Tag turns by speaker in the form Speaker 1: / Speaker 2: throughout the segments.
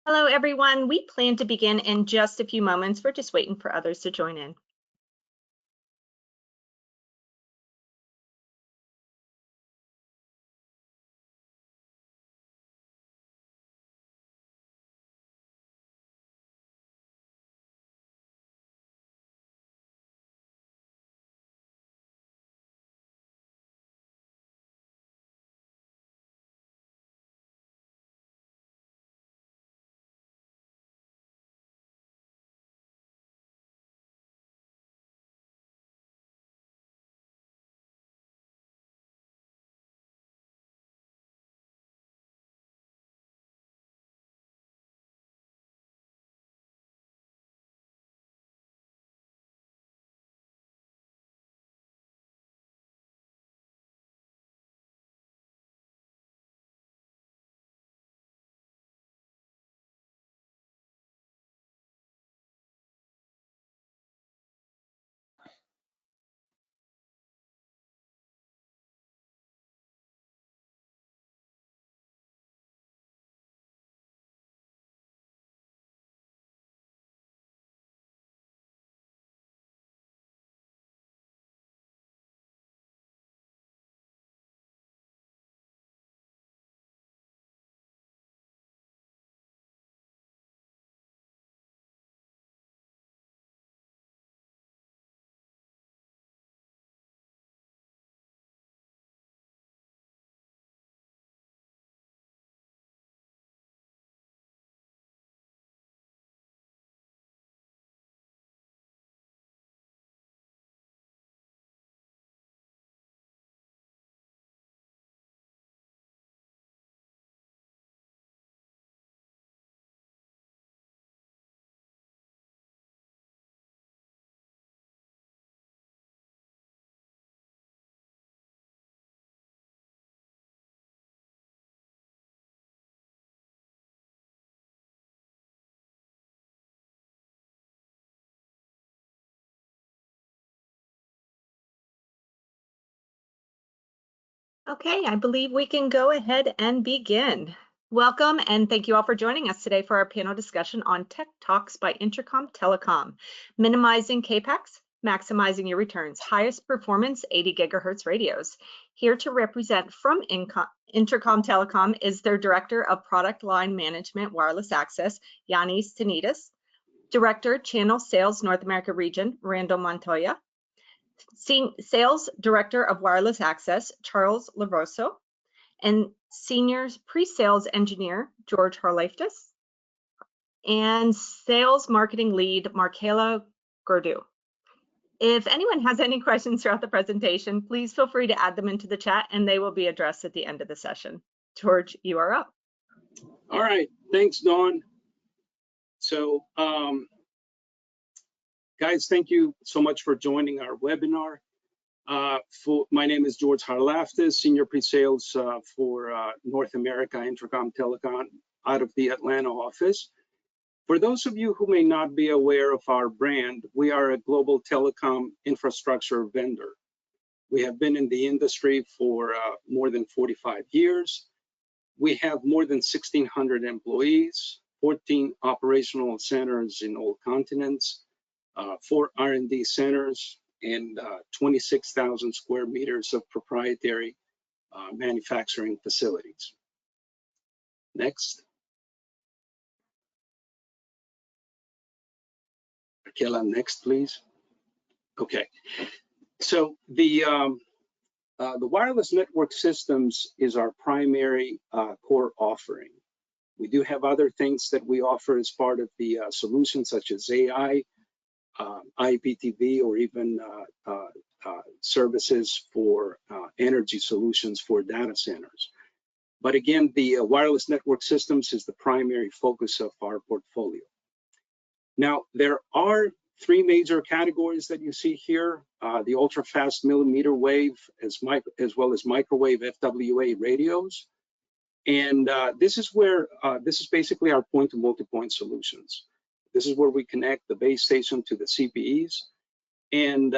Speaker 1: Hello, everyone. We plan to begin in just a few moments. We're just waiting for others to join in. Okay, I believe we can go ahead and begin. Welcome and thank you all for joining us today for our panel discussion on Tech Talks by Intracom Telecom, minimizing CAPEX, maximizing your returns, highest performance 80 gigahertz radios. Here to represent from Intracom Telecom is their Director of Product Line Management Wireless Access, Yanis Tanitas, Director Channel Sales North America Region, Randall Montoya, Sales Director of Wireless Access, Charles Laroso, and Senior Pre-Sales Engineer, George Harleftis, and Sales Marketing Lead, Markela Gordu. If anyone has any questions throughout the presentation, please feel free to add them into the chat and they will be addressed at the end of the session. George, you are up.
Speaker 2: All right, thanks, Dawn. So, guys, thank you so much for joining our webinar. My name is George Harleftis, Senior Pre-Sales for North America Intracom Telecom out of the Atlanta office. For those of you who may not be aware of our brand, we are a global telecom infrastructure vendor. We have been in the industry for more than 45 years. We have more than 1,600 employees, 14 operational centers in all continents, 4 R&D centers, and 26,000 square meters of proprietary manufacturing facilities. Next. Raquel, next, please. Okay. So the wireless network systems is our primary core offering. We do have other things that we offer as part of the solution, such as AI, IPTV, or even services for energy solutions for data centers. But again, the wireless network systems is the primary focus of our portfolio. Now, there are 3 major categories that you see here: the ultra-fast millimeter wave, as well as microwave FWA radios. And this is basically our point-to-multipoint solutions. This is where we connect the base station to the CPEs. And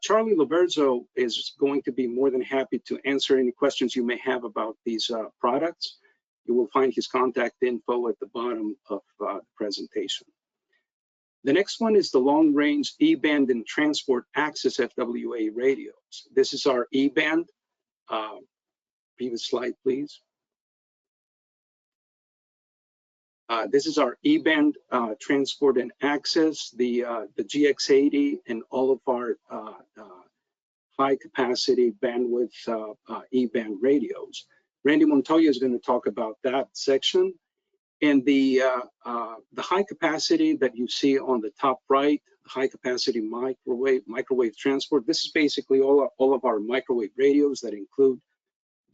Speaker 2: Charlie Laverzo is going to be more than happy to answer any questions you may have about these products. You will find his contact info at the bottom of the presentation. The next one is the long-range E-band and transport access FWA radios. This is our E-band. Previous slide, please. This is our E-band transport and access, the GX80 and all of our high capacity bandwidth E-band radios. Randy Montoya is going to talk about that section. And the high capacity that you see on the top right, high capacity microwave transport, this is basically all of our microwave radios that include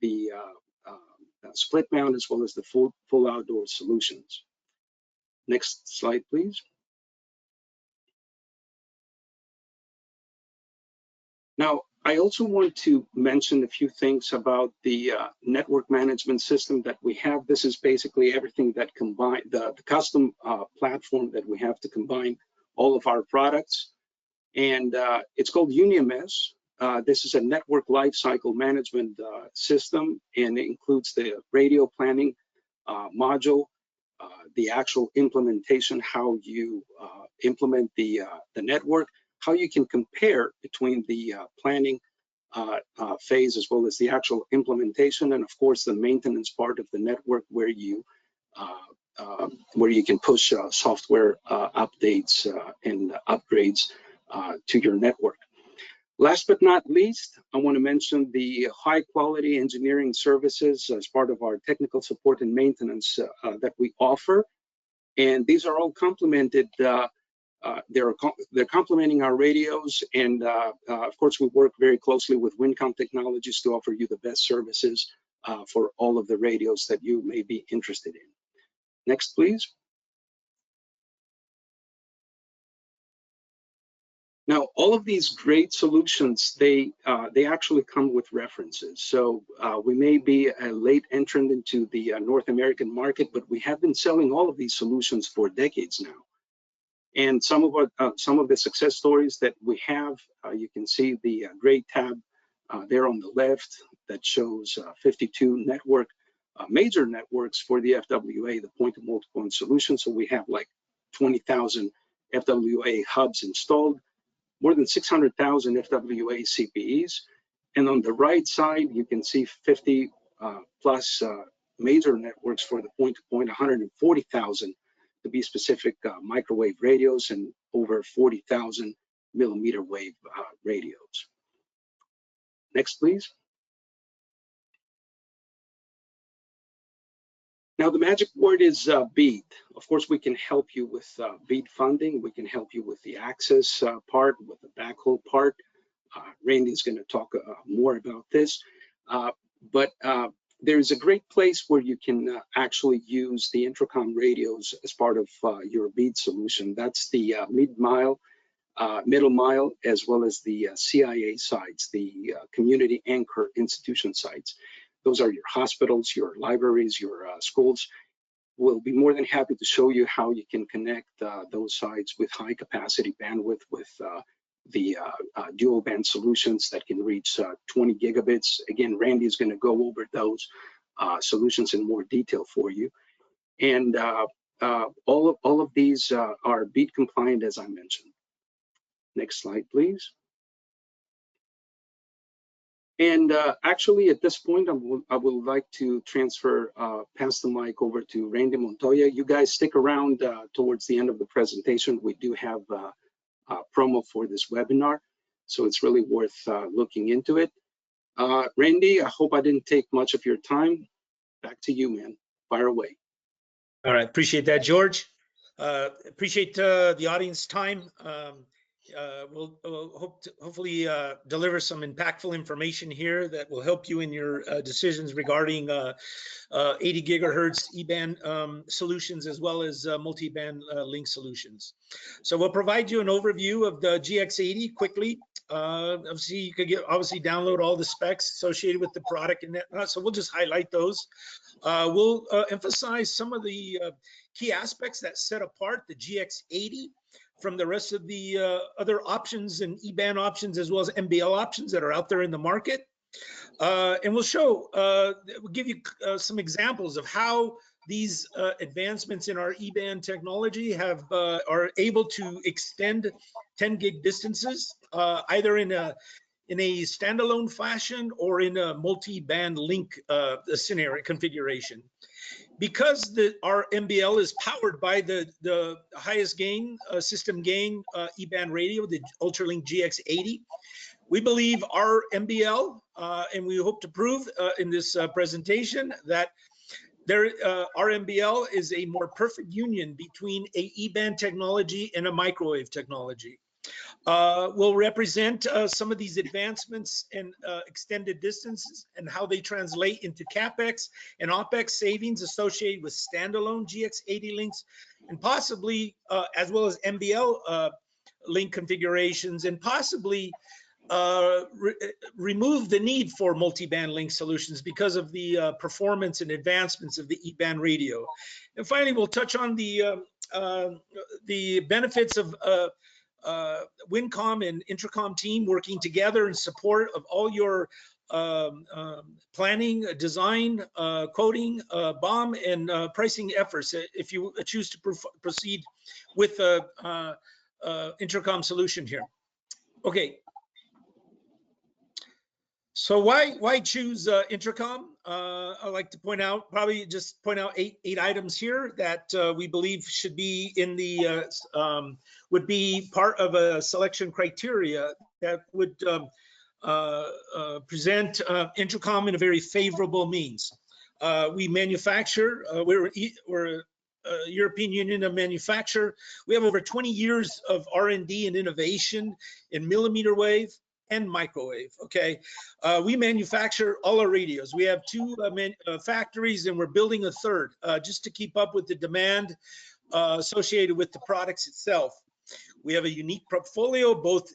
Speaker 2: the split mount as well as the full outdoor solutions. Next slide, please. Now, I also want to mention a few things about the network management system that we have. This is basically everything that combine the custom platform that we have to combine all of our products. And it's called UniMS. This is a network lifecycle management system, and it includes the radio planning module, the actual implementation, how you implement the network, how you can compare between the planning phase as well as the actual implementation, and of course the maintenance part of the network where you can push software updates and upgrades to your network. Last but not least, I want to mention the high quality engineering services as part of our technical support and maintenance that we offer. And these are all complemented, they're complementing our radios. And of course, we work very closely with Wincom Technologies to offer you the best services for all of the radios that you may be interested in. Next, please. Now, all of these great solutions, they actually come with references. So we may be a late entrant into the North American market, but we have been selling all of these solutions for decades now. And some of the success stories that we have, you can see the gray tab there on the left that shows 52 major networks for the FWA, the point-to-multipoint solution. So we have like 20,000 FWA hubs installed, more than 600,000 FWA CPEs. And on the right side, you can see 50 plus major networks for the point-to-point, 140,000 to be specific microwave radios and over 40,000 millimeter wave radios. Next, please. Now, the magic word is BEAD. Of course, we can help you with BEAD funding. We can help you with the access part, with the backhaul part. Randy's going to talk more about this. But there's a great place where you can actually use the Intracom radios as part of your BEAD solution. That's the middle mile, as well as the CIA sites, the community anchor institution sites. Those are your hospitals, your libraries, your schools. We'll be more than happy to show you how you can connect those sites with high capacity bandwidth with the dual band solutions that can reach 20 gigabits. Again, Randy is going to go over those solutions in more detail for you. And all of these are BEAD compliant, as I mentioned. Next slide, please. And actually, at this point, I would like to pass the mic over to Randy Montoya. You guys stick around towards the end of the presentation. We do have a promo for this webinar, so it's really worth looking into it. Randy, I hope I didn't take much of your time. Back to you, man. Fire away.
Speaker 3: All right, appreciate that, George. Appreciate the audience time. We'll hopefully deliver some impactful information here that will help you in your decisions regarding 80 gigahertz E-band solutions as well as multi-band link solutions. So we'll provide you an overview of the GX80 quickly. Obviously, you could download all the specs associated with the product, and so we'll just highlight those. We'll emphasize some of the key aspects that set apart the GX80 from the rest of the other options and E-band options, as well as MBL options that are out there in the market. And we'll we'll give you some examples of how these advancements in our E-band technology are able to extend 10 gig distances, either in a standalone fashion or in a multi-band link scenario configuration. Because our MBL is powered by the highest gain, system gain E-band radio, the Ultralink GX80, we believe our MBL, and we hope to prove in this presentation that our MBL is a more perfect union between a E-band technology and a microwave technology. We'll represent some of these advancements in extended distances and how they translate into CapEx and OpEx savings associated with standalone GX80 links, and possibly as well as MBL link configurations, and possibly remove the need for multi-band link solutions because of the performance and advancements of the E-band radio. And finally, we'll touch on the benefits of Wincom and Intracom team working together in support of all your planning, design, coding, BOM, and pricing efforts if you choose to proceed with a Intracom solution here. Okay. So why choose Intracom? I'd like to point out, eight items here that we believe should be in the would be part of a selection criteria that would present Intracom in a very favorable means. We manufacture. We're a European Union of manufacture. We have over 20 years of R&D and innovation in millimeter wave and microwave. Okay, we manufacture all our radios. We have two factories, and we're building a third just to keep up with the demand associated with the products itself. We have a unique portfolio. Both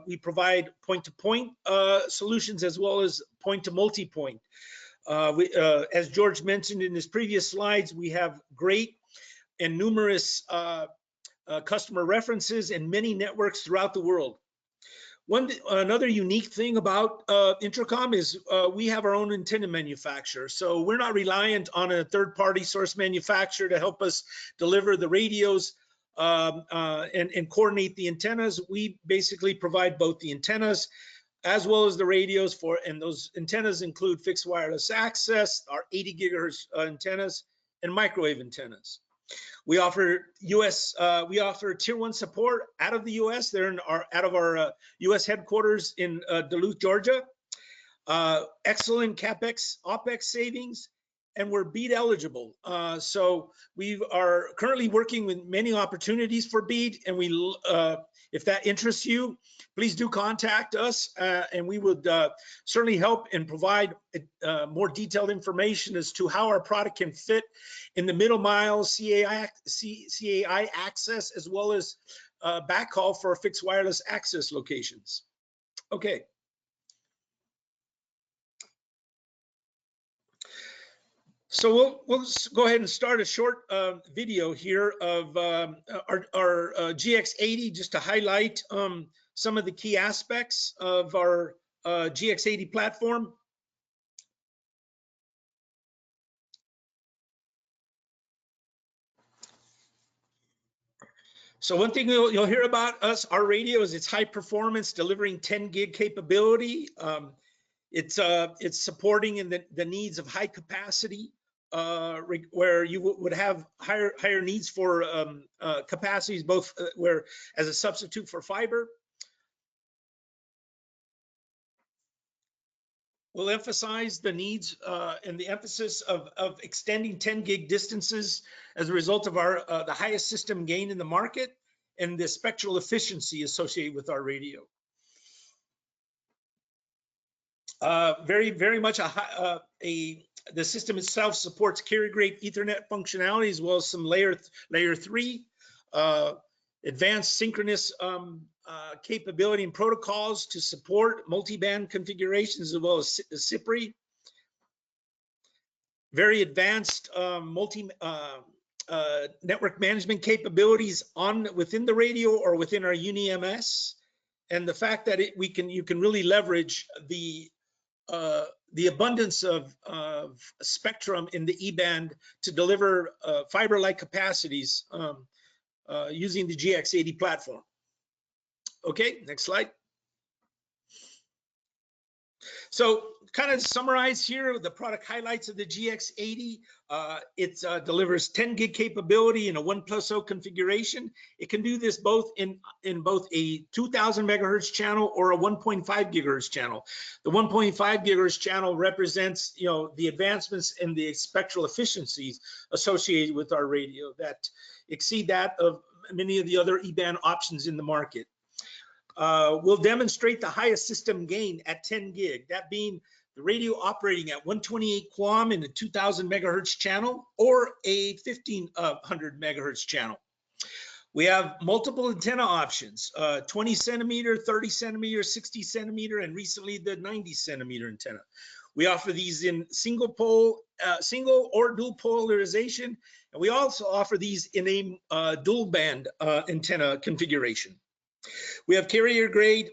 Speaker 3: we provide point-to-point solutions as well as point-to-multi-point. As George mentioned in his previous slides, we have great and numerous customer references and many networks throughout the world. Another unique thing about Intracom is we have our own antenna manufacturer. So we're not reliant on a third-party source manufacturer to help us deliver the radios and coordinate the antennas. We basically provide both the antennas as well as the radios and those antennas include fixed wireless access, our 80 gigahertz antennas, and microwave antennas. We offer tier 1 support out of the US. They're out of our US headquarters in Duluth, Georgia. Excellent CapEx, OpEx savings, and we're BEAD eligible. So we are currently working with many opportunities for BEAD, and if that interests you, please do contact us, and we would certainly help and provide more detailed information as to how our product can fit in the middle mile CAI access, as well as backhaul for fixed wireless access locations. Okay. So we'll go ahead and start a short video here of our GX80, just to highlight some of the key aspects of our GX80 platform. So one thing you'll hear about us, our radio, is its high performance, delivering 10 gig capability. It's supporting in the needs of high capacity, where you would have higher needs for capacities, both where as a substitute for fiber. We'll emphasize the needs and the emphasis of extending 10 gig distances as a result of the highest system gain in the market and the spectral efficiency associated with our radio. Very much the system itself supports carrier grade Ethernet functionality, as well as some layer 3 advanced synchronous capability and protocols to support multi-band configurations, as well as CPRI. Very advanced network management capabilities within the radio or within our UniMS, and the fact that you can really leverage the the abundance of spectrum in the E-band to deliver fiber-like capacities using the GX80 platform. Okay, next slide. So kind of summarize here the product highlights of the GX80. It delivers 10 gig capability in a 1+0 configuration. It can do this both in both a 2000 megahertz channel or a 1.5 gigahertz channel. The 1.5 gigahertz channel represents, you know, the advancements in the spectral efficiencies associated with our radio that exceed that of many of the other E-band options in the market. We'll demonstrate the highest system gain at 10 gig, that being the radio operating at 128 QAM in a 2000 megahertz channel or a 1500 megahertz channel. We have multiple antenna options, 20 centimeter, 30 centimeter, 60 centimeter, and recently the 90 centimeter antenna. We offer these in single or dual polarization, and we also offer these in a dual band antenna configuration. We have carrier grade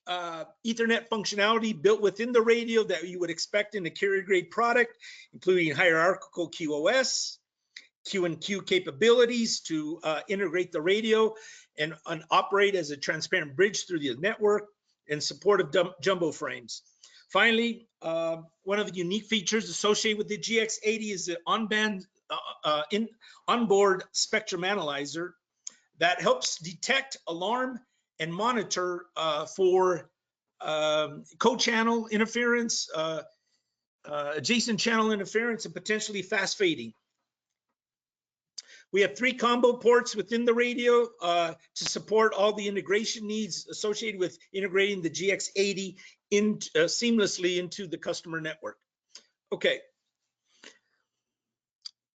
Speaker 3: Ethernet functionality built within the radio that you would expect in a carrier grade product, including hierarchical QoS, Q&Q capabilities to integrate the radio and operate as a transparent bridge through the network, and support of jumbo frames. Finally, one of the unique features associated with the GX80 is the onboard spectrum analyzer that helps detect, alarm, and monitor for co-channel interference, adjacent channel interference, and potentially fast fading. We have 3 combo ports within the radio to support all the integration needs associated with integrating the GX80 seamlessly into the customer network. Okay.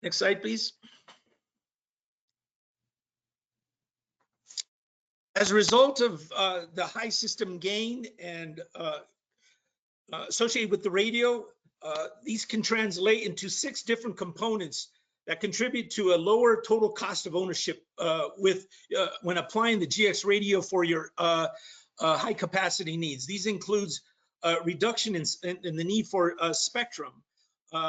Speaker 3: Next slide, please. As a result of the high system gain and associated with the radio, these can translate into 6 different components that contribute to a lower total cost of ownership when applying the GX radio for your high capacity needs. These includes reduction in the need for spectrum,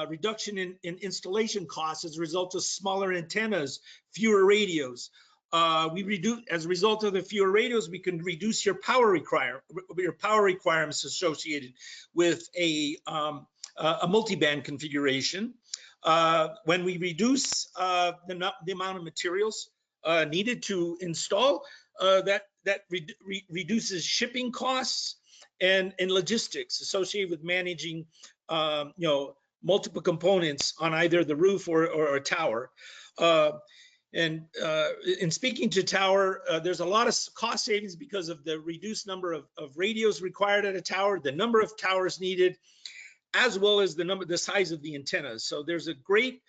Speaker 3: reduction in installation costs as a result of smaller antennas, fewer radios. As a result of the fewer radios, we can reduce your power requirements associated with a multi-band configuration. When we reduce the amount of materials needed to install, that reduces shipping costs and logistics associated with managing multiple components on either the roof or a tower. And in speaking to tower, there's a lot of cost savings because of the reduced number of radios required at a tower, the number of towers needed, as well as the size of the antennas. So there's a great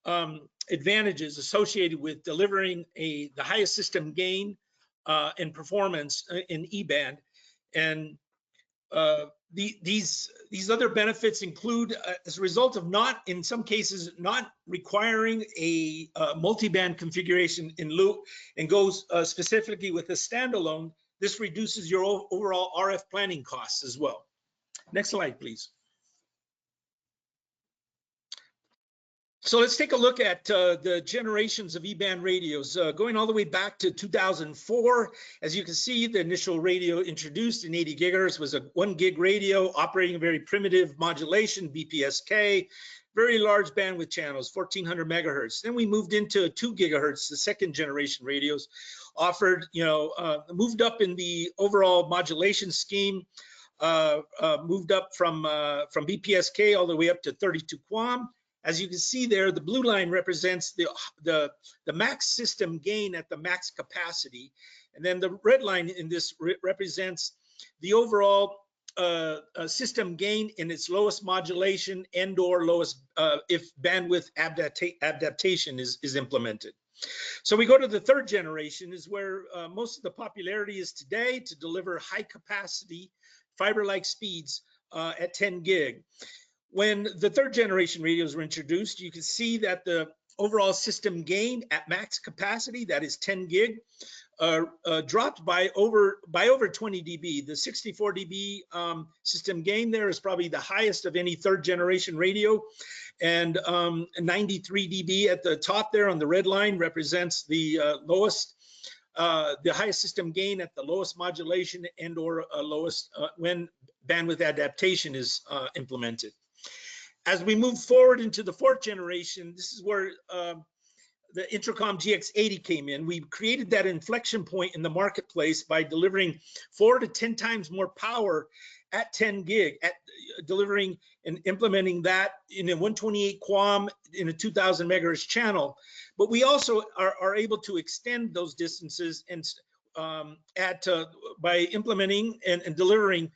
Speaker 3: advantages associated with delivering the highest system gain and performance in E-band. And these other benefits include, as a result of in some cases, not requiring a multi-band configuration in loop and goes specifically with a standalone, this reduces your overall RF planning costs as well. Next slide, please. So let's take a look at the generations of E-band radios, going all the way back to 2004. As you can see, the initial radio introduced in 80 gigahertz was a 1 gig radio operating a very primitive modulation, BPSK, very large bandwidth channels, 1400 megahertz. Then we moved into 2 gigahertz, the second generation radios, offered, moved up in the overall modulation scheme, moved up from BPSK all the way up to 32 QAM. As you can see there, the blue line represents the max system gain at the max capacity. And then the red line in this represents the overall system gain in its lowest modulation and or lowest if bandwidth adaptation is implemented. So we go to the 3rd generation, is where most of the popularity is today, to deliver high capacity fiber-like speeds at 10 gig. When the 3rd generation radios were introduced, you can see that the overall system gain at max capacity, that is 10 gig, dropped by over 20 dB. The 64 dB system gain there is probably the highest of any third generation radio, and 93 dB at the top there on the red line represents the lowest, the highest system gain at the lowest modulation and or lowest when bandwidth adaptation is implemented. As we move forward into the fourth generation, this is where the Intracom GX80 came in. We created that inflection point in the marketplace by delivering 4 to 10 times more power at 10 gig, at delivering and implementing that in a 128 QAM in a 2000 megahertz channel. But we also are able to extend those distances and by implementing and delivering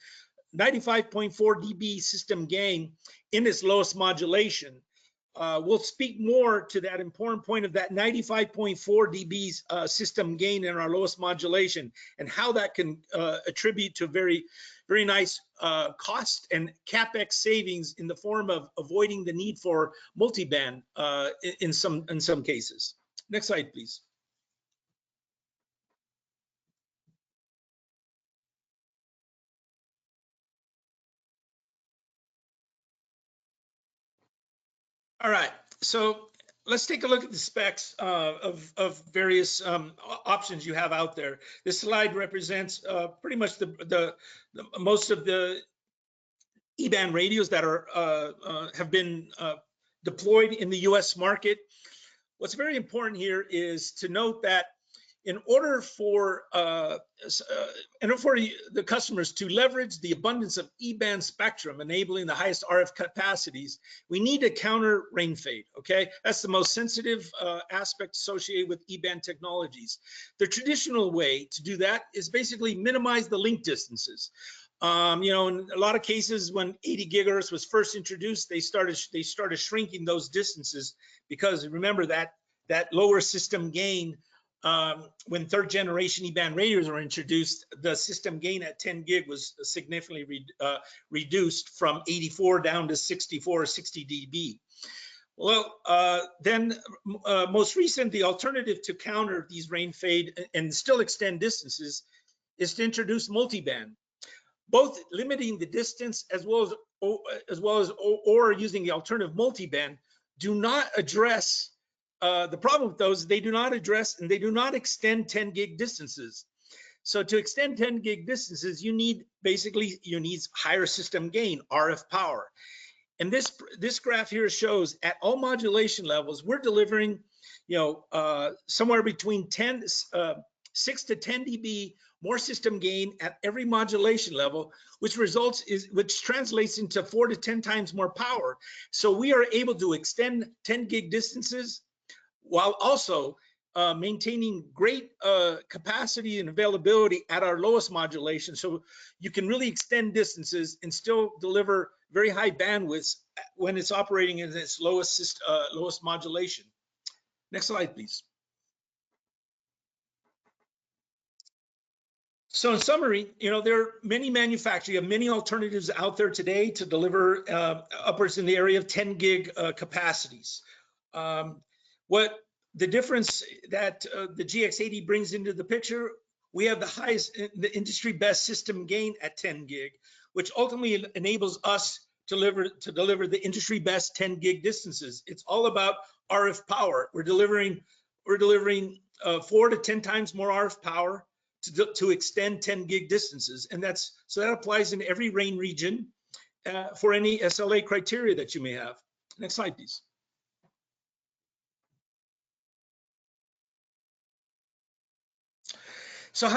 Speaker 3: 95.4 dB system gain in its lowest modulation. We'll speak more to that important point of that 95.4 dB system gain in our lowest modulation and how that can attribute to very nice cost and CapEx savings in the form of avoiding the need for multiband in some cases. Next slide, please. All right, so let's take a look at the specs of various options you have out there. This slide represents pretty much the most of the E-band radios that are have been deployed in the U.S. market. What's very important here is to note that in order for the customers to leverage the abundance of E-band spectrum, enabling the highest RF capacities, we need to counter rain fade, okay? That's the most sensitive aspect associated with E-band technologies. The traditional way to do that is basically minimize the link distances. You know, in a lot of cases when 80 gigahertz was first introduced, they started shrinking those distances because remember that lower system gain when third generation E-band radios were introduced, the system gain at 10 gig was significantly reduced from 84 down to 64 or 60 dB. Well, then most recent, the alternative to counter these rain fade and still extend distances is to introduce multiband, both limiting the distance as well as or using the alternative multiband do not address the problem with those. They do not address and they do not extend 10 gig distances. So to extend 10 gig distances, you need higher system gain, RF power. And this graph here shows at all modulation levels, we're delivering, you know, somewhere between 6 to 10 dB more system gain at every modulation level, which translates into 4 to 10 times more power. So we are able to extend 10 gig distances while also maintaining great capacity and availability at our lowest modulation. So you can really extend distances and still deliver very high bandwidths when it's operating in its lowest modulation. Next slide, please. So in summary, you know, there are many manufacturers, you have many alternatives out there today to deliver upwards in the area of 10 gig capacities. What the difference that the GX80 brings into the picture, we have the industry best system gain at 10 gig, which ultimately enables us to deliver the industry best 10 gig distances. It's all about RF power. We're delivering 4 to 10 times more RF power to extend 10 gig distances, and that applies in every RAIN region for any SLA criteria that you may have. Next slide, please. So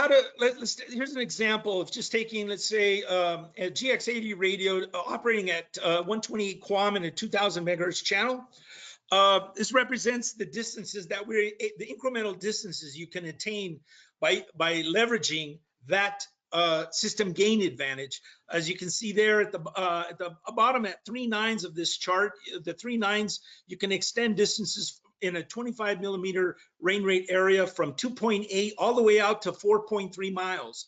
Speaker 3: here's an example of just taking, let's say, a GX80 radio operating at 128 QAM in a 2000 megahertz channel. This represents the distances the incremental distances you can attain by leveraging that system gain advantage. As you can see there at the bottom at 3 nines of this chart, the 3 nines, you can extend distances in a 25 millimeter rain rate area from 2.8 all the way out to 4.3 miles.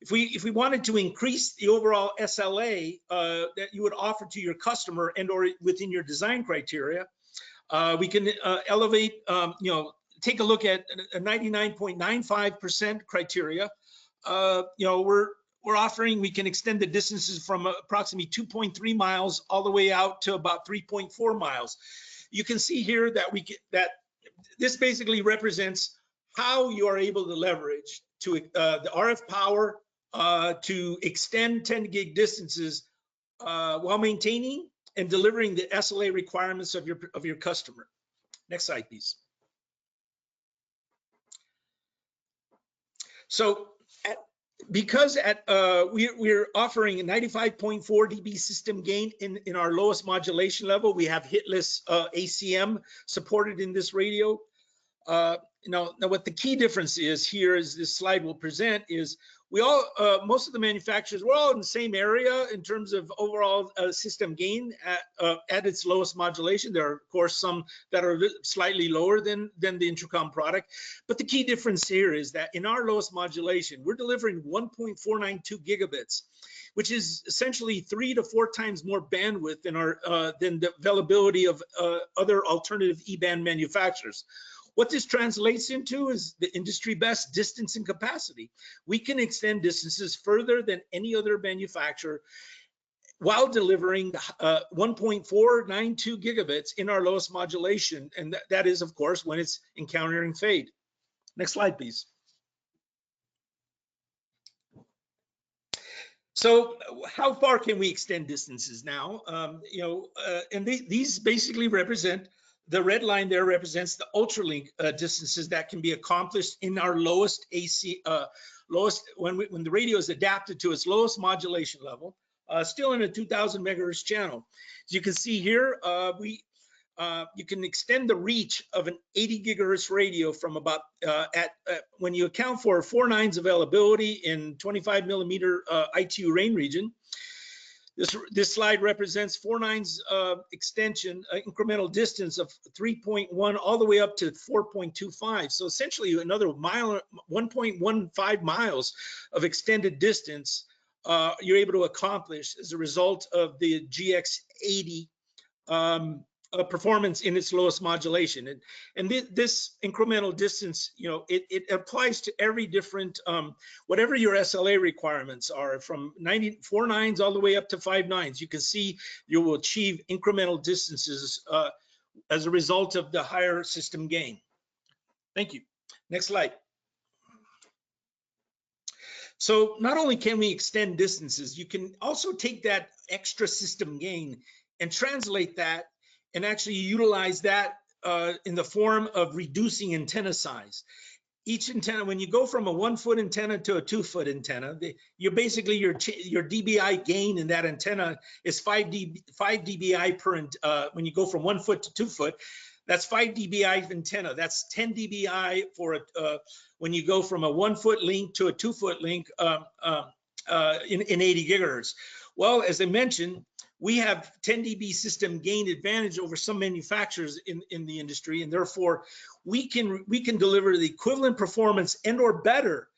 Speaker 3: If we wanted to increase the overall SLA that you would offer to your customer and or within your design criteria, we can elevate, you know, take a look at a 99.95% criteria, we're offering, we can extend the distances from approximately 2.3 miles all the way out to about 3.4 miles. You can see here that this basically represents how you are able to leverage to the RF power to extend 10 gig distances while maintaining and delivering the SLA requirements of your customer. Next slide, please. So we're offering a 95.4 dB system gain in our lowest modulation level, we have hitless ACM supported in this radio. Now what the key difference is here, as this slide will present, is most of the manufacturers, we're all in the same area in terms of overall system gain at its lowest modulation. There are, of course, some that are slightly lower than the Intracom product. But the key difference here is that in our lowest modulation, we're delivering 1.492 gigabits, which is essentially 3 to 4 times more bandwidth than the availability of other alternative E-band manufacturers. What this translates into is the industry best distance and capacity. We can extend distances further than any other manufacturer while delivering 1.492 gigabits in our lowest modulation. And that is, of course, when it's encountering fade. Next slide, please. So how far can we extend distances now? And these basically represent, the red line there represents the ultralink distances that can be accomplished in our lowest AC, when the radio is adapted to its lowest modulation level, still in a 2000 megahertz channel. As you can see here, you can extend the reach of an 80 gigahertz radio from about, when you account for 4 nines availability in 25 millimeter ITU range region. This slide represents 4 nines extension, incremental distance of 3.1 all the way up to 4.25. So essentially another 1.15 miles of extended distance you're able to accomplish as a result of the GX80 performance in its lowest modulation. And this incremental distance, it applies to every different, whatever your SLA requirements are, from 4 nines all the way up to 5 nines. You can see you will achieve incremental distances as a result of the higher system gain. Thank you. Next slide. So not only can we extend distances, you can also take that extra system gain and translate that and actually utilize that in the form of reducing antenna size. Each antenna, when you go from a 1-foot antenna to a 2-foot antenna, you're basically your dBi gain in that antenna is 5 dBi per. When you go from 1 foot to 2 foot, that's 5 dBi antenna. That's 10 dBi for when you go from a 1-foot link to a 2-foot link in 80 gigahertz. Well, as I mentioned, we have 10 dB system gain advantage over some manufacturers in the industry, and therefore we can deliver the equivalent performance and or better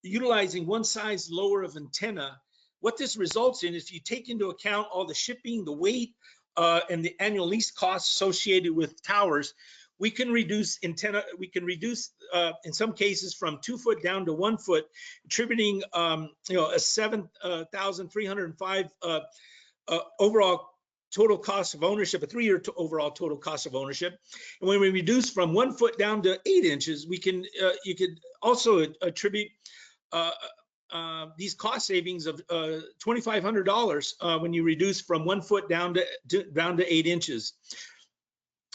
Speaker 3: utilizing one size lower of antenna. What this results in is, if you take into account all the shipping, the weight, and the annual lease costs associated with towers, we can reduce antenna. We can reduce in some cases from 2 foot down to 1 foot, attributing a 7,305 overall total cost of ownership, a 3-year overall total cost of ownership. And when we reduce from 1 foot down to 8 inches, we can you could also attribute these cost savings of $2,500 when you reduce from 1 foot down to 8 inches.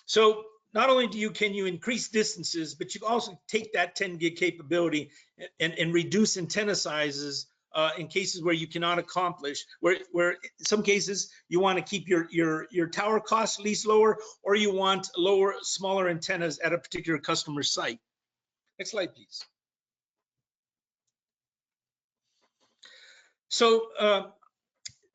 Speaker 3: So not only can you increase distances, but you also take that 10 gig capability and reduce antenna sizes in cases where you cannot accomplish, where in some cases you want to keep your tower cost least lower, or you want smaller antennas at a particular customer site. Next slide, please. So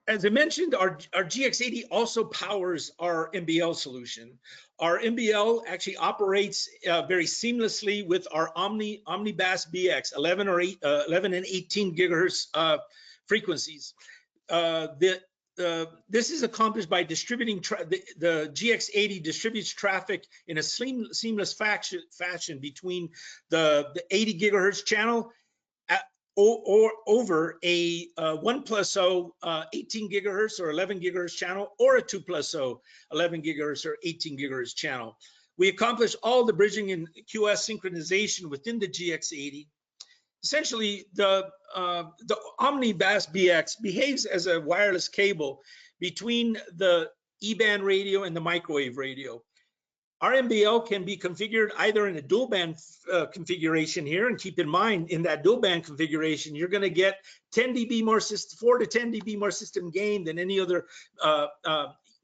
Speaker 3: as I mentioned, our GX80 also powers our MBL solution. Our MBL actually operates very seamlessly with our OmniBass BX 11 and 18 gigahertz frequencies. The this is accomplished by distributing the GX80 distributes traffic in a seamless fashion between the 80 gigahertz channel or over a 1+0 18 gigahertz or 11 gigahertz channel, or a 2+0 11 gigahertz or 18 gigahertz channel. We accomplish all the bridging and QoS synchronization within the GX80. Essentially, the OmniBAS BX behaves as a wireless cable between the E-band radio and the microwave radio. Our MBL can be configured either in a dual band configuration here, and keep in mind, in that dual band configuration, you're going to get 10 dB more 4 to 10 dB more system gain than any other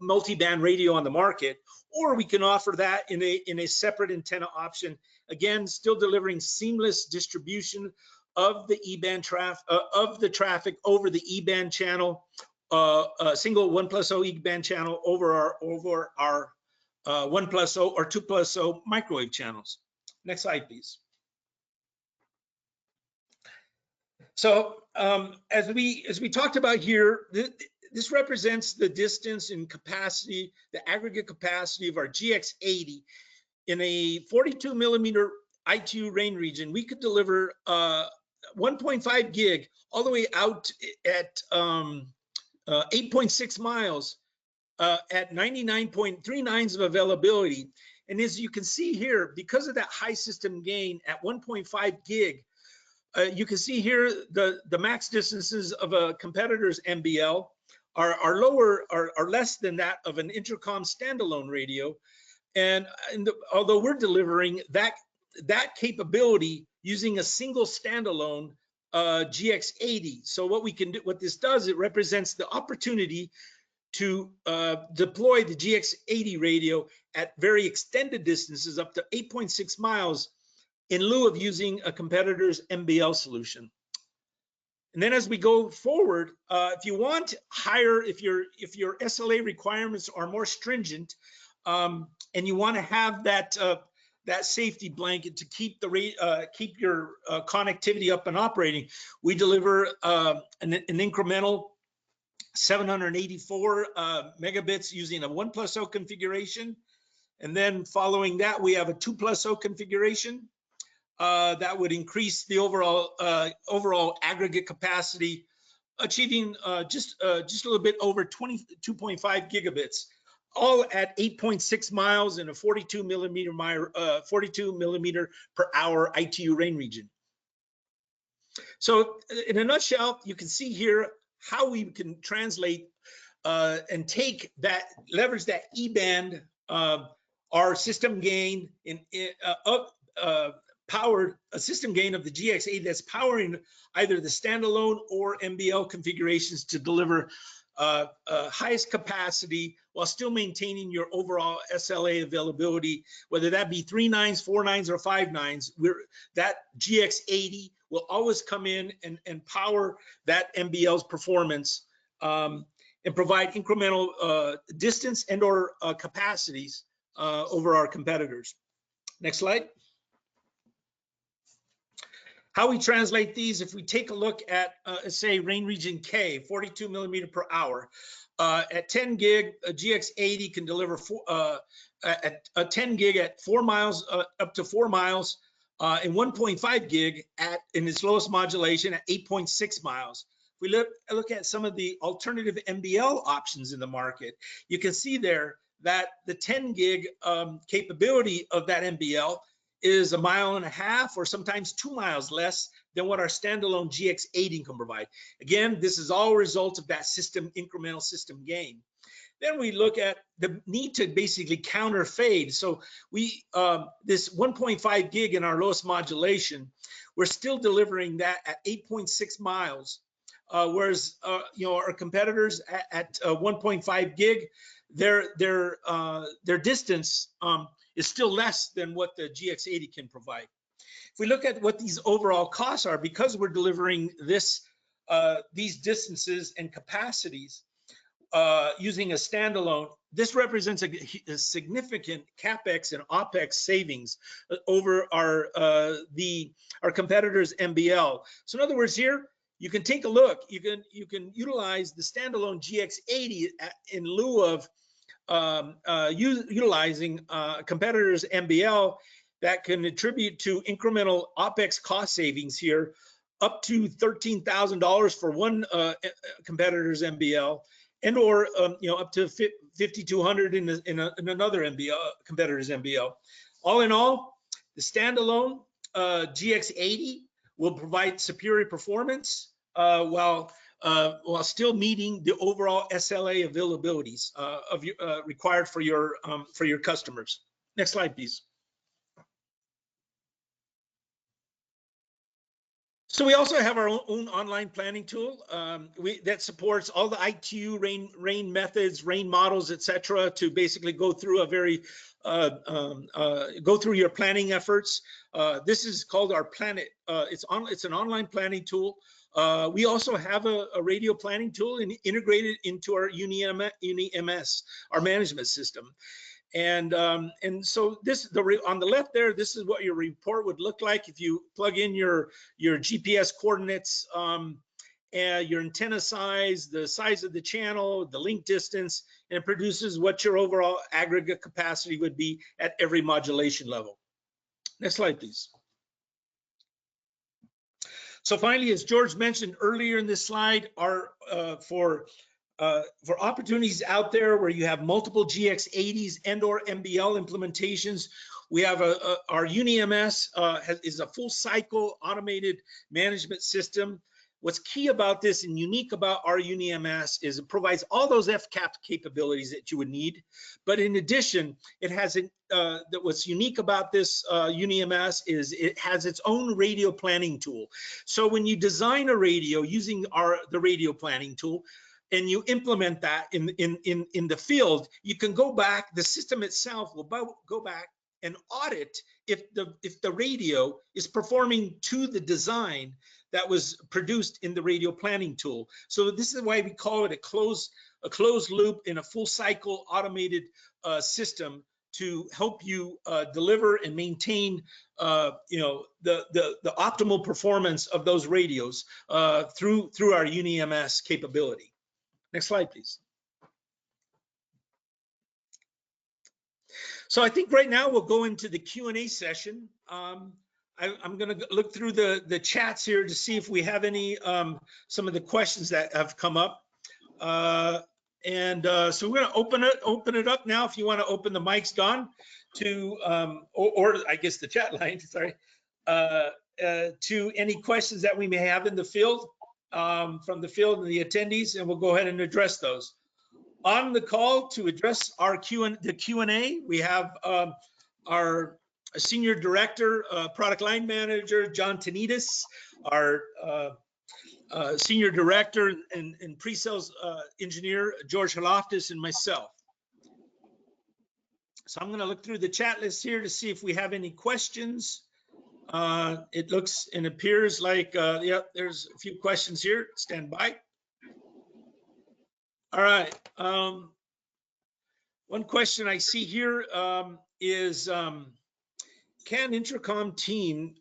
Speaker 3: multi-band radio on the market. Or we can offer that in a separate antenna option. Again, still delivering seamless distribution of the E-band traffic over the E-band channel, a single 1+0 E-band channel over our 1+0 or 2+0 microwave channels. Next slide, please. So as we talked about here, this represents the distance and capacity, the aggregate capacity of our GX80 in a 42 millimeter ITU range region. We could deliver 1.5 gig all the way out at 8.6 miles at 99.39s of availability. And as you can see here, because of that high system gain at 1.5 gig, you can see here the max distances of a competitor's MBL are less than that of an Intracom standalone radio. And although we're delivering that capability using a single standalone GX80. So what we can do, what this does, it represents the opportunity to deploy the GX80 radio at very extended distances up to 8.6 miles in lieu of using a competitor's MBL solution. And then as we go forward, if you want higher, if your SLA requirements are more stringent, and you want to have that safety blanket to keep keep your connectivity up and operating, we deliver an incremental 784 megabits using a 1+0 configuration. And then following that, we have a 2+0 configuration that would increase the overall aggregate capacity, achieving just a little bit over 22.5 gigabits, all at 8.6 miles in a 42 millimeter per hour ITU range region. So in a nutshell, you can see here how we can translate and leverage that E-band, our system gain powered a system gain of the GX80 that's powering either the standalone or MBL configurations to deliver highest capacity while still maintaining your overall SLA availability, whether that be 3 nines, 4 nines, or 5 nines. That GX80 will always come in and power that MBL's performance and provide incremental distance and or capacities over our competitors. Next slide. How we translate these, if we take a look at, say, range region K, 42 millimeter per hour, at 10 gig, a GX80 can deliver at 10 gig at 4 miles, up to 4 miles, and 1.5 gig in its lowest modulation at 8.6 miles. If we look at some of the alternative MBL options in the market, you can see there that the 10 gig capability of that MBL is 1.5 miles or sometimes 2 miles less than what our standalone GX80 can provide. Again, this is all a result of that incremental system gain. Then we look at the need to basically counter fade. So this 1.5 gig in our lowest modulation, we're still delivering that at 8.6 miles, whereas our competitors at 1.5 gig, their distance is still less than what the GX80 can provide. If we look at what these overall costs are, because we're delivering these distances and capacities using a standalone, this represents a significant CapEx and OpEx savings over our competitors' MBL. So in other words, here you can take a look. You can utilize the standalone GX80 in lieu of utilizing competitors' MBL that can attribute to incremental OPEX cost savings here, up to $13,000 for one competitor's MBL, and or up to $5,200 in another MBL competitor's MBL. All in all, the standalone GX80 will provide superior performance while still meeting the overall SLA availabilities required for your customers. Next slide, please. So we also have our own online planning tool that supports all the ITU, RAIN methods, RAIN models, etc., to basically go through a go through your planning efforts. This is called our Planet. It's an online planning tool. We also have a radio planning tool integrated into our UniMS, our management system. And so on the left there, this is what your report would look like if you plug in your GPS coordinates, and your antenna size, the size of the channel, the link distance, and it produces what your overall aggregate capacity would be at every modulation level. Next slide, please. So finally, as George mentioned earlier in this slide, for opportunities out there where you have multiple GX80s and or MBL implementations, we have our UniMS is a full cycle automated management system. What's key about this and unique about our UniMS is it provides all those FCAP capabilities that you would need. But in addition, it has what's unique about this UniMS is it has its own radio planning tool. So when you design a radio using the radio planning tool, and you implement that in the field, you can go back. The system itself will go back and audit if the radio is performing to the design that was produced in the radio planning tool. So this is why we call it a closed loop in a full cycle automated system to help you deliver and maintain the optimal performance of those radios through our UniMS capability. Next slide, please. So I think right now we'll go into the Q&A session. I'm going to look through the chats here to see if we have any some of the questions that have come up. So we're going to open it up now. If you want to open the mics, Don, to or I guess the chat line, sorry, to any questions that we may have in the field. From the field and the attendees, and we'll go ahead and address those. On the call to address our Q&A, we have our Senior Director, Product Line Manager, John Tanitas, our Senior Director and Pre-Sales Engineer, George Haloftis, and myself. So I'm going to look through the chat list here to see if we have any questions. It looks and appears like, yep, there's a few questions here. Stand by. All right. One question I see here is, can Intracom team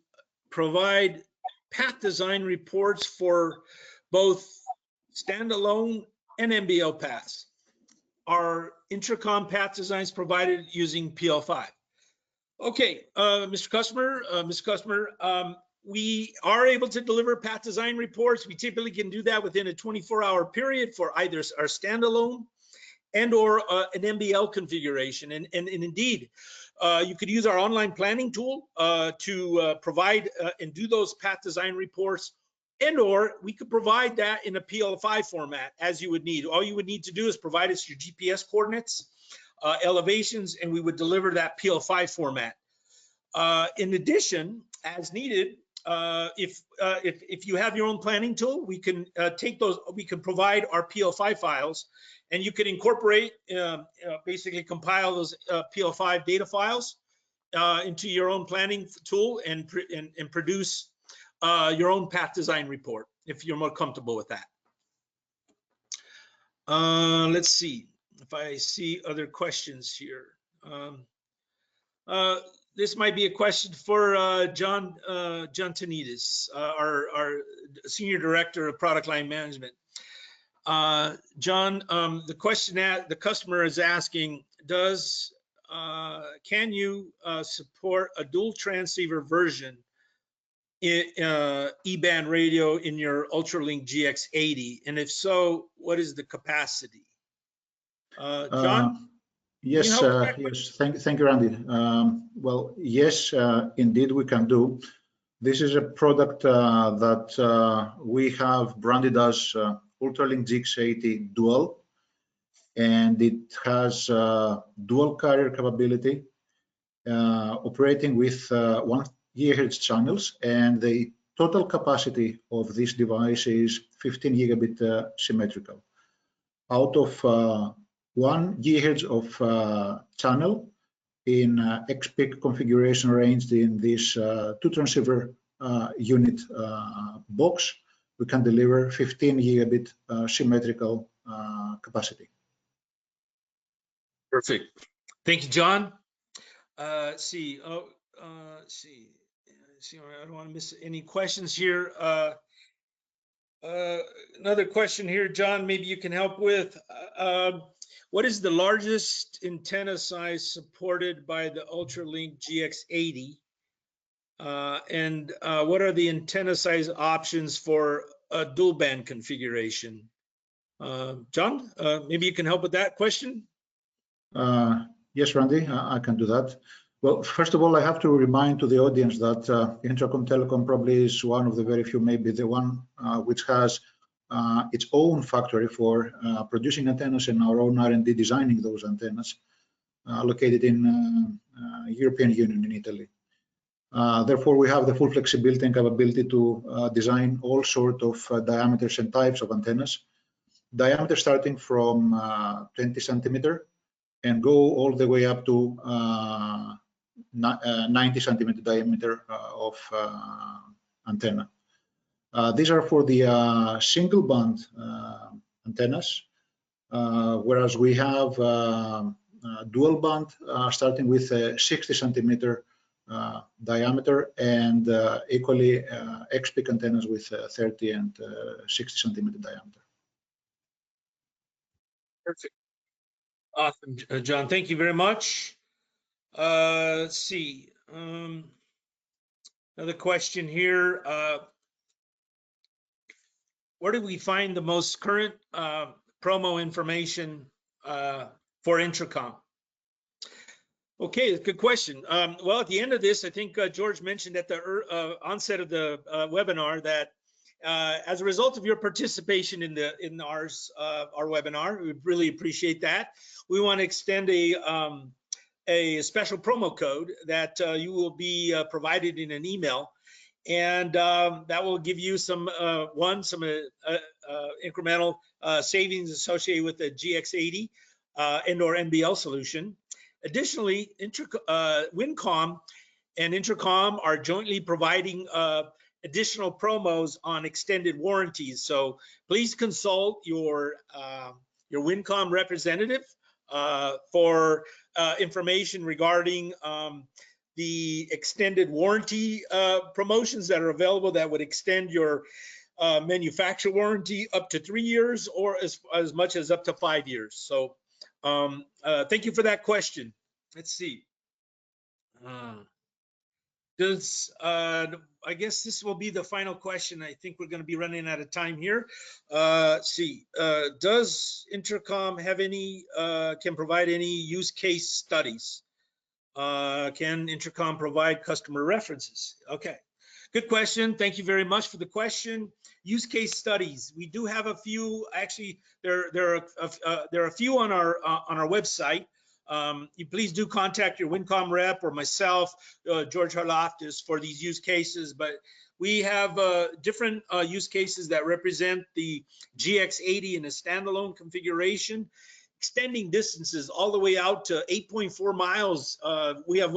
Speaker 3: provide path design reports for both standalone and MBL paths? Are Intracom path designs provided using PL5? Okay, Mr. Customer, we are able to deliver path design reports. We typically can do that within a 24-hour period for either our standalone and or an MBL configuration. And indeed, you could use our online planning tool to provide and do those path design reports, and or we could provide that in a PL5 format as you would need. All you would need to do is provide us your GPS coordinates, elevations, and we would deliver that PL5 format. In addition, as needed, if you have your own planning tool, we can take those, we can provide our PL5 files, and you can incorporate, basically compile those PL5 data files into your own planning tool and produce your own path design report if you're more comfortable with that. Let's see if I see other questions here. this might be a question for John Tonidis, our Senior Director of Product Line Management. John, the customer is asking, can you support a dual transceiver version E-band radio in your Ultralink GX80? And if so, what is the capacity? John?
Speaker 4: Yes, yes. Thank you, Randy. Well, yes, indeed, we can do. This is a product that we have branded as Ultralink GX80 Dual, and it has dual carrier capability, operating with 1 GHz channels, and the total capacity of this device is 15 gigabit symmetrical. Out of 1 GHz of channel in XPIC configuration ranged in this 2 transceiver unit box, we can deliver 15 gigabit symmetrical capacity.
Speaker 3: Perfect. Thank you, John. See, I don't want to miss any questions here. Another question here, John, maybe you can help with. What is the largest antenna size supported by the Ultralink GX80? And what are the antenna size options for a dual band configuration? John, maybe you can help with that question?
Speaker 4: Yes, Randy, I can do that. Well, first of all, I have to remind to the audience that Intracom Telecom probably is one of the very few, maybe the one which has its own factory for producing antennas and our own R&D designing those antennas, located in European Union in Italy. Therefore, we have the full flexibility and capability to design all sorts of diameters and types of antennas. Diameter starting from 20 centimeter and go all the way up to 90 centimeter diameter of antenna. These are for the single band antennas, whereas we have dual band starting with a 60 centimeter diameter and equally XPIC antennas with 30 and 60 centimeter diameter.
Speaker 3: Perfect. Awesome, John. Thank you very much. Let's see. Another question here. Where do we find the most current promo information for Intracom? Okay, good question. Well, at the end of this, I think George mentioned at the onset of the webinar that as a result of your participation in our webinar, we really appreciate that. We want to extend a special promo code that you will be provided in an email, and that will give you some incremental savings associated with the GX80 and/or NBL solution. Additionally, Wincom and Intracom are jointly providing additional promos on extended warranties. So please consult your Wincom representative for information regarding the extended warranty promotions that are available that would extend your manufacturer warranty up to 3 years or as much as up to 5 years. So thank you for that question. Let's see. I guess this will be the final question. I think we're going to be running out of time here. Does Intracom have can provide any use case studies? Can Intracom provide customer references? Okay, good question. Thank you very much for the question. Use case studies. We do have a few. Actually, there are a few on our website. You please do contact your Wincom rep or myself, George Harloftis, for these use cases. But we have different use cases that represent the GX80 in a standalone configuration, extending distances all the way out to 8.4 miles. We have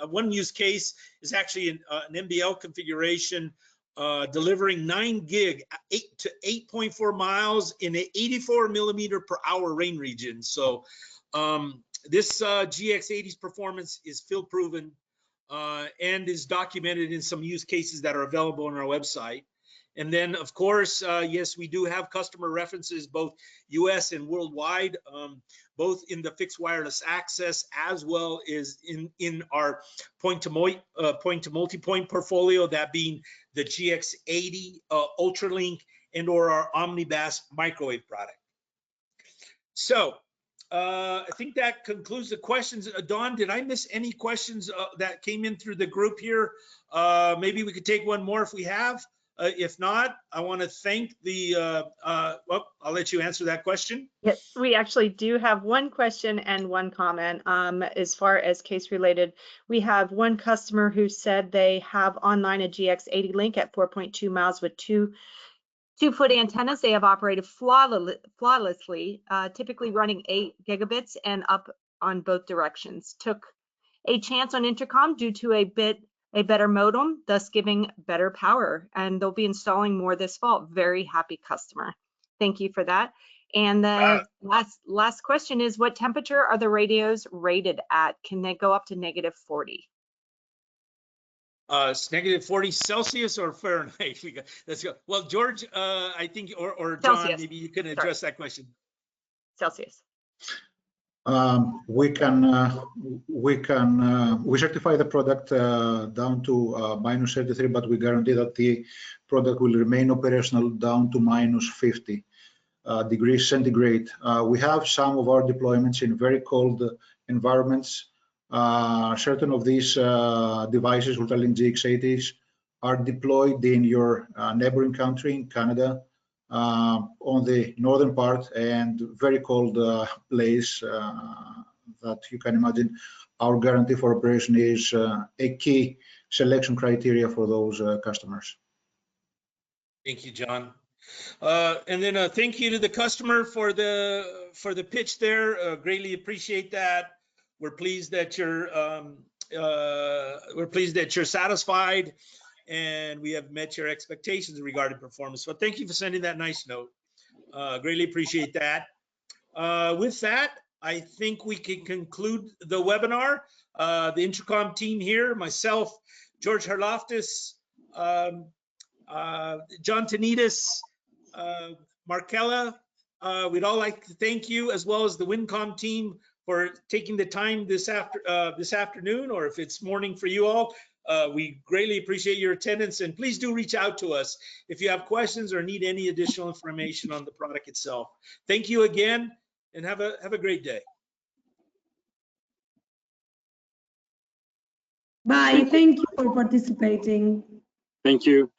Speaker 3: one use case is actually an NBL configuration, delivering 9 gig 8 to 8.4 miles in an 84 millimeter per hour rain region. So this GX80's performance is field proven. and is documented in some use cases that are available on our website. And then, of course, yes, we do have customer references, both US and worldwide, both in the fixed wireless access as well as in our point-to-multipoint portfolio, that being the GX80 Ultralink and or our Omnibus microwave product. So I think that concludes the questions. Dawn, did I miss any questions that came in through the group here? Maybe we could take one more if we have. If not, I want to thank the, well, I'll let you answer that question.
Speaker 1: Yes, we actually do have one question and one comment. As far as case related, we have one customer who said they have online a GX80 link at 4.2 miles with two 2-foot antennas. They have operated flawlessly, typically running 8 gigabits and up on both directions. Took a chance on Intracom due to a better modem, thus giving better power, and they'll be installing more this fall. Very happy customer. Thank you for that. And the last question is, what temperature are the radios rated at? Can they go up to -40?
Speaker 3: It's -40 Celsius or Fahrenheit? Let's go. Well, George, I think, or John,
Speaker 1: Celsius.
Speaker 3: maybe you can address that question.
Speaker 1: Celsius.
Speaker 4: We certify the product down to -33, but we guarantee that the product will remain operational down to -50 degrees centigrade. We have some of our deployments in very cold environments. Certain of these devices, Ultralink GX80s, are deployed in your neighboring country, in Canada, on the northern part, and very cold place that you can imagine. Our guarantee for operation is a key selection criteria for those customers.
Speaker 3: Thank you, John. And then thank you to the customer for the pitch there. Greatly appreciate that. We're pleased that you're satisfied, and we have met your expectations regarding performance. So thank you for sending that nice note. Greatly appreciate that. With that, I think we can conclude the webinar. The Intracom team here, myself, George Harloftis, John Tanitas, Markella, we'd all like to thank you, as well as the Wincom team, for taking the time this afternoon, or if it's morning for you all. We greatly appreciate your attendance, and please do reach out to us if you have questions or need any additional information on the product itself. Thank you again, and have a great day.
Speaker 5: Bye. Thank you for participating.
Speaker 2: Thank you.